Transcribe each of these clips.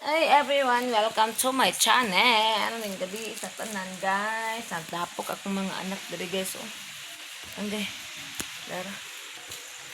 Hi everyone, welcome to my channel. Ning gabi sa tanan guys. Nagdapok akong mga anak diri guys. Oh. Ande. Dara.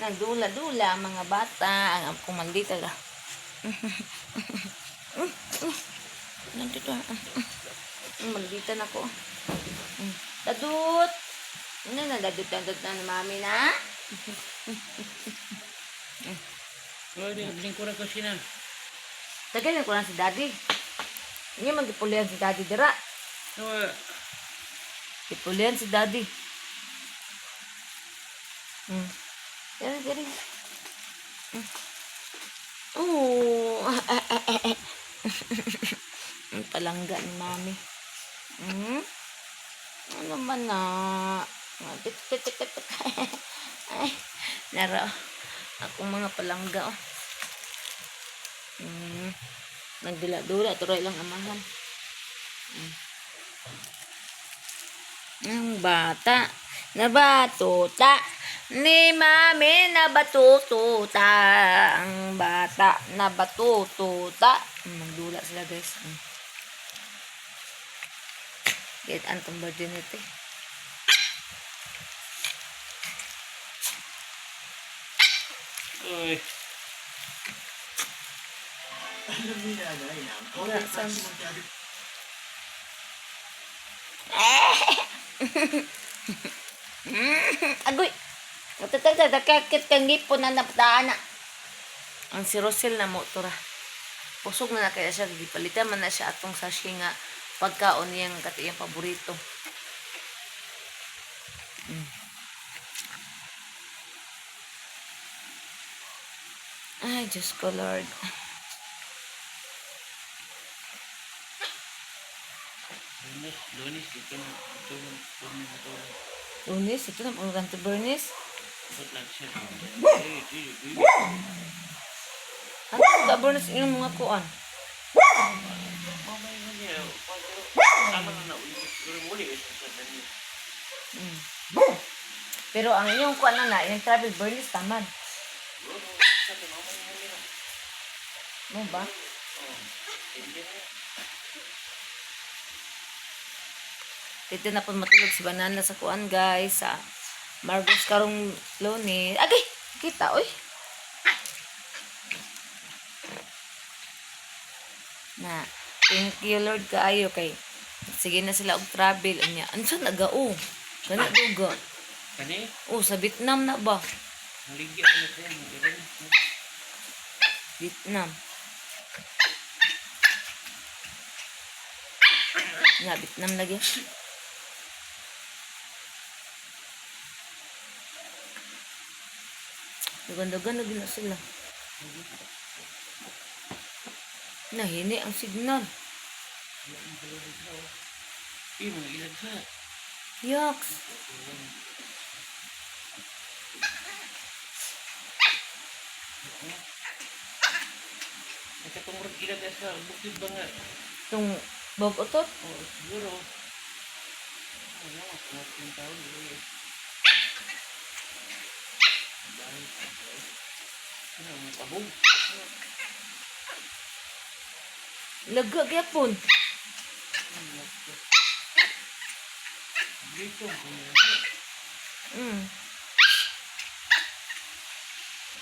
Nagdula-dula ang mga bata. Ang akong maldita la. Nandito. Maldita na ko. Dadut. Ano na dadut-dadut na ni mami na? Oh, din kurang ko siya. Tagay ko lang si daddy. Hindi magipulihan si daddy dira. Oh, Ipulihan si daddy. Diri. Oh. Ang palangga ni mami. Ano man na? Tik. Ay, naro. Akong mga palangga oh. Nagdula-dula, tuloy lang amahan. Ang bata, nabatuta, ni mami nabatututa. Ang bata, nabatututa. Magdula sila guys. Get antong virginity. oy. Agoy! Matatagkakit kang ngipon na napataan na. Ang si Rosel na motora. Pusog na kaya siya. Gipalitan man na siya atong sashi nga pagkaon niyang katiyang paborito. Ay, Diyos ko Lord. Lunis, ito na. Lunis, ito na pang ganto Bernice. Ba't lang siya? Ano ka Bernice yung mga kuan? Mamay na niya. Tama na ulit. Uli sa dani. Pero ang inyong kuan na yung travel Bernice tamad. Mo ba? Dito na po matulog si Banana sa kuan guys. Sa Margos karong Lunes. Agay! Kita oy. Na, thank you Lord kaayo kay sige na sila og travel anya. Ansa nagao? Kana dugo. Kani? Oh, sa Vietnam na ba? Ang ligya ko na siya. Vietnam. Na Vietnam lagi. Ganda-ganda na sila. Nahini ang signal. Mga ilan sa. Yaks. Nagkatungurot ilan sa bukid ba nga? Itong Bob Otot. Oo, siguro. Ano, mga 10 taon. Ano, may pabog. Laga gyapon. Dito.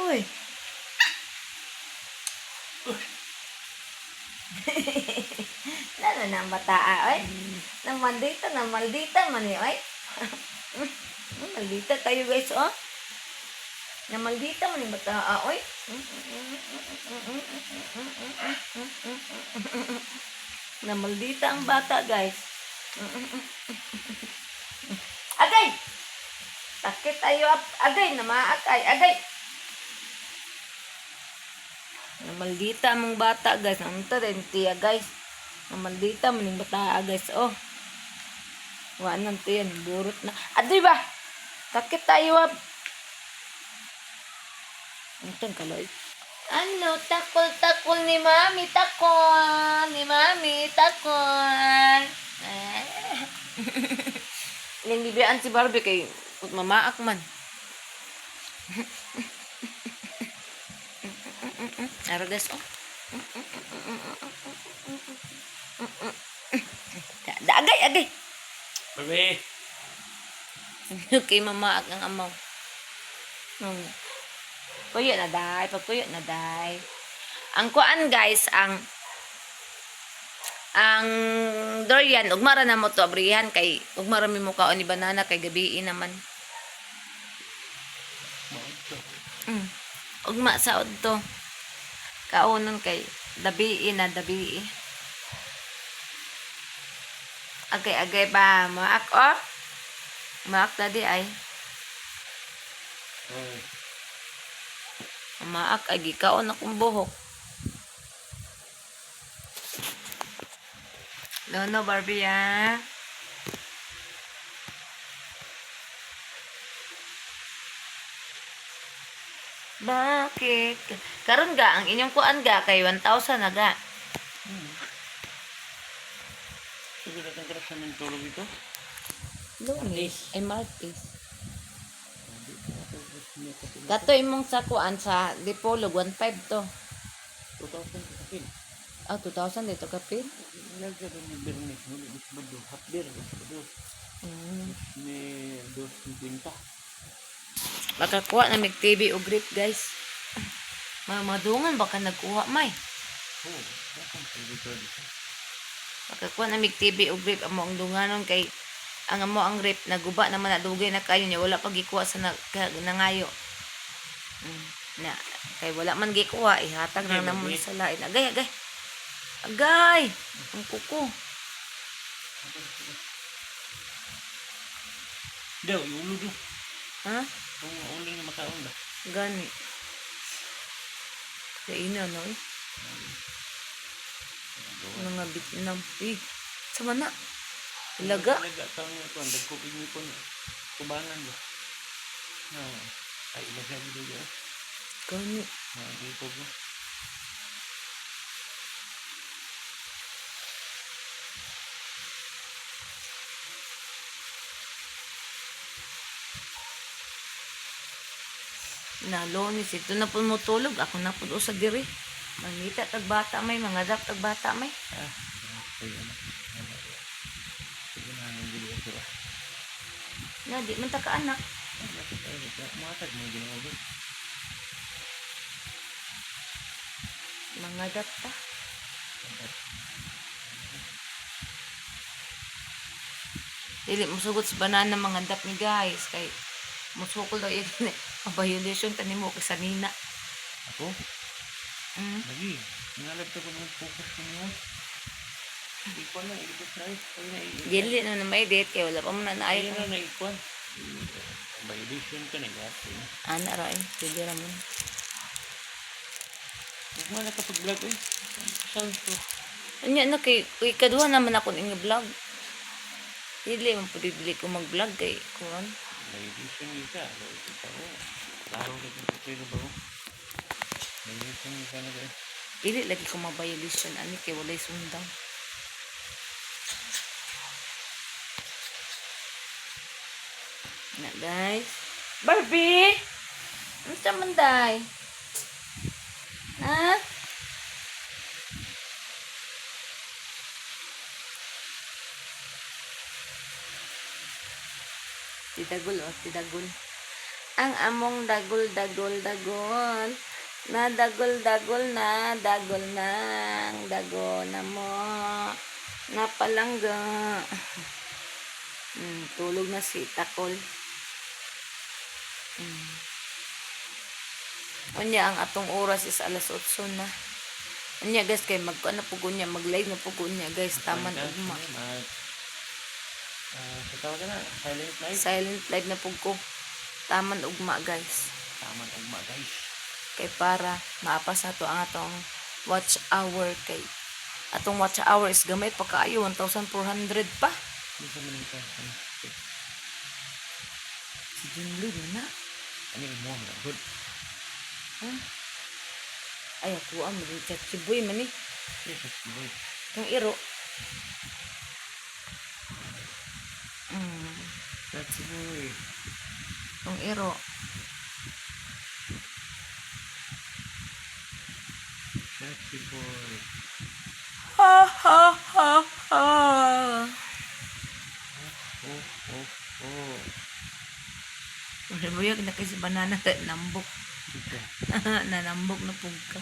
Uy. Lalo na ang bataa, oy. Maldita man eh, oy. Maldita tayo guys, oh. Maldita man yung bataa, oy. Maldita ang bata, guys. Agay! Takit tayo, agay, namaakay, agay. Maldita mong bata guys. Ang rin tiya guys. Maldita mo yung bata guys. Oh. Wanan tiya. Burot na. Adoy ba? Takit tayo ab. Antong kaloy. Ano? Takol ni mami. Takol. Ni mami. Takol. Ilang bibiyaan si Barbie kay mamaak man. Aragas oh. Sabi. Okay, mamaak ang amaw. Kuyo na day, pag kuyo na day. Ang kuan guys, ang durian, ugmara na mo to abrihan kay ugmara mi mo kaon ni banana kay gabi naman. Ugma sa to. Kaonon kay dabi na dabi. Agay ba maak oh? Maak tadi ay. Maak ay gikaon akong buhok. No, Barbie, ah. Bakit? Karon ga, ang inyong kuan ga, kay 1,000 na ga. Siguro natin ka sa mga tulog ito. Lunes, ay Martes. Gato imong sa kuan sa Dipolog, 1,500 to. 2,000 kapin. Ah, 2,000 dito kapin. Nagka rin yung birnis mo. Mas bado. Hapdir. Mas bado. May 2.50. Makakuha na mig TV o grip guys. Madungan baka nagkuha may. Oh, bakang dito dito. Makakuha na mig TV o grip amo ang dunganon kay ang amo ang grip naguba naman na dugay na kayo niya wala pag gikuha sa nangayo. Na kay wala man gikuha ihatag na namon sa lain. Agay. Agay. Ang kuko. Daw, yung ulo do. Ha? Kung uling na makaon ba? Gani. Kaina no eh. Mga Vietnam. Sama na. Ilaga. Ilaga kang kuan dagkupig ni kon. Kubangan ba? Ay ilaga dito ya. Gani. Dito ko. Nalonis. Ito na po mo tulog. Ako na po sa diri. Mangita tag bata may. Mga dap tag bata may. Na, di man ta ka anak. Matag mo ginawa. Mga dap pa. Dili mo sugot sa banana mga dap ni guys. Kay musukol daw yun. Violation tani mo kay sanina. Ako? Lagi. Nalagta ko ng focus ko niyo. Hindi ko na ilibot na eh. Dili na may date kay wala pa mo na naayo. Ayun na naikuan. Violation ka na gati. Ana ra eh. Pwede ra mo. Huwag mo na kapag-vlog eh. Saan to? Anya na kay kaduha naman ako ning vlog. Dili man pud dili ko mag-vlog kay kuan. Violation ka. Laro ka kung pwede ba? Violation ka na guys. Dili lagi ko ma-violation ani kay walay sundang. Na guys. Barbie! Ano sa manday? Ha? Tidagol o, tidagol. Ang among dagol. Na dagol na, dagol nang, dagol na mo. Napalangga. Tulog na si Takol. Unya ang atong oras is alas 8 na. Unya guys kay mag-ano pugo niya, mag-live na pugo niya guys, taman ugma. Tawag ka na, silent live. Silent live na pugo. Taman ugma guys. Taman ugma guys. Kay para maapas na to ang atong watch hour kay atong watch hour is gamay pa kaayo 1,400 pa. Bisa mo nito. Si Junlo na. Ano yung mo? Good. Ay, ako ang mag-chat si Boy man eh. Yes, boy. Yung iro. That's boy. Yung iro. That's boy. Ha. Oh. Buyag na kasi banana nambok. Dito. Nanambok na pugka.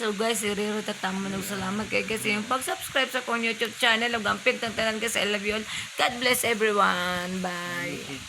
So guys, iriro tatama ng salamat kay kasi yung pag-subscribe sa akong YouTube channel ug amping tantanan kasi I love you all. God bless everyone. Bye.